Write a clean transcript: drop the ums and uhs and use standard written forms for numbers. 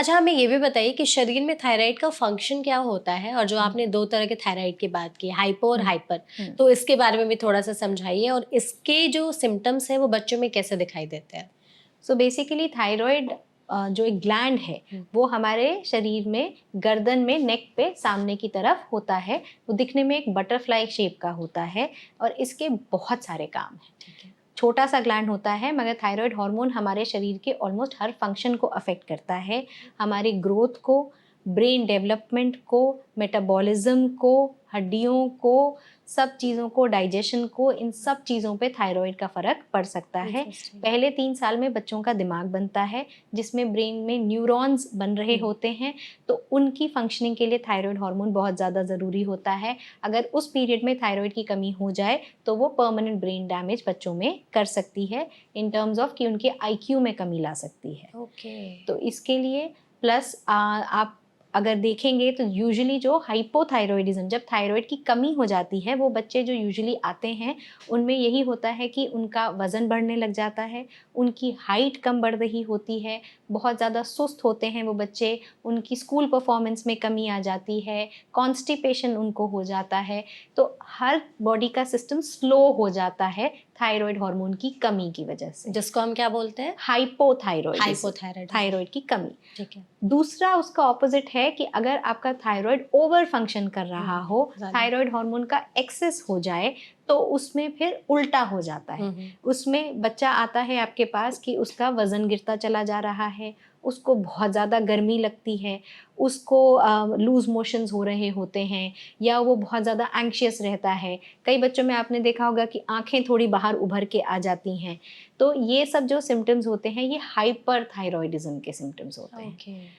अच्छा, हमें ये भी बताइए कि शरीर में थायराइड का फंक्शन क्या होता है? और जो हुँ, आपने 2 तरह के थायराइड की बात की, हाइपो और हुँ, हाइपर, हुँ। तो इसके बारे में भी थोड़ा-सा समझाइए और इसके जो सिम्पटम्स हैं वो बच्चों में कैसे दिखाई देते हैं? सो बेसिकली थायराइड जो एक ग्लैंड है, हुँ, वो हमारे शरीर में गर्दन में नेक पे सामने की तरफ होता है। वो दिखने में एक बटरफ्लाई शेप का होता है और इसके बहुत सारे काम हैं। ठीक है। छोटा सा ग्लैंड होता है मगर थायराइड हार्मोन हमारे शरीर के ऑलमोस्ट हर फंक्शन को अफेक्ट करता है। हमारी ग्रोथ को, ब्रेन डेवलपमेंट को, मेटाबॉलिज्म को, हड्डियों को, सब चीज़ों को, डाइजेशन को, इन सब चीज़ों पे थायराइड का फ़र्क पड़ सकता है। इंटरेस्टिंग। पहले 3 साल में बच्चों का दिमाग बनता है, जिसमें ब्रेन में न्यूरॉन्स बन रहे हुँ, होते हैं, तो उनकी फंक्शनिंग के लिए थायराइड हार्मोन बहुत ज़्यादा ज़रूरी होता है। अगर उस पीरियड में थायराइड की कमी हो जाए तो वो परमानेंट ब्रेन डैमेज बच्चों में कर सकती है, इन टर्म्स ऑफ कि उनके आईक्यू में कमी ला सकती है। ओके। तो इसके लिए प्लस आप अगर देखेंगे तो यूजुअली जो हाइपोथायरॉयडिज्म, जब थायराइड की कमी हो जाती है, वो बच्चे जो यूजुअली आते हैं उनमें यही होता है कि उनका वज़न बढ़ने लग जाता है, उनकी हाइट कम बढ़ रही होती है, बहुत ज़्यादा सुस्त होते हैं वो बच्चे, उनकी स्कूल परफॉर्मेंस में कमी आ जाती है, कॉन्स्टिपेशन उनको हो जाता है। तो हर बॉडी का सिस्टम स्लो हो जाता है थायराइड हार्मोन की कमी की वजह से। जिसको हम क्या बोलते हैं? हाइपोथायरॉयडिज्म, हाइपोथायरायडिज़्म। थायराइड की कमी। ठीक है। दूसरा उसका ऑपोजिट है कि अगर आपका थायराइड ओवर फंक्शन कर हुँ, रहा हो, ज़्यादा। थायराइड हार्मोन का एक्सेस हो जाए, तो उसमें फिर उल्टा हो जाता है। हुँ, हुँ। उसमें बच्चा आता है आपके पास कि उसका वज़न गिरता चला जा रहा है, उसको बहुत ज़्यादा गर्मी लगती है, उसको लूज़ मोशंस हो रहे होते हैं या वो बहुत ज़्यादा एंग्ज़ियस रहता है। कई बच्चों में आपने देखा होगा कि आँखें थोड़ी बाहर उभर के आ जाती हैं। तो ये सब जो सिम्पटम्स होते हैं, ये हाइपरथायरॉयडिज़्म के सिम्पटम्स होते हैं। ओके।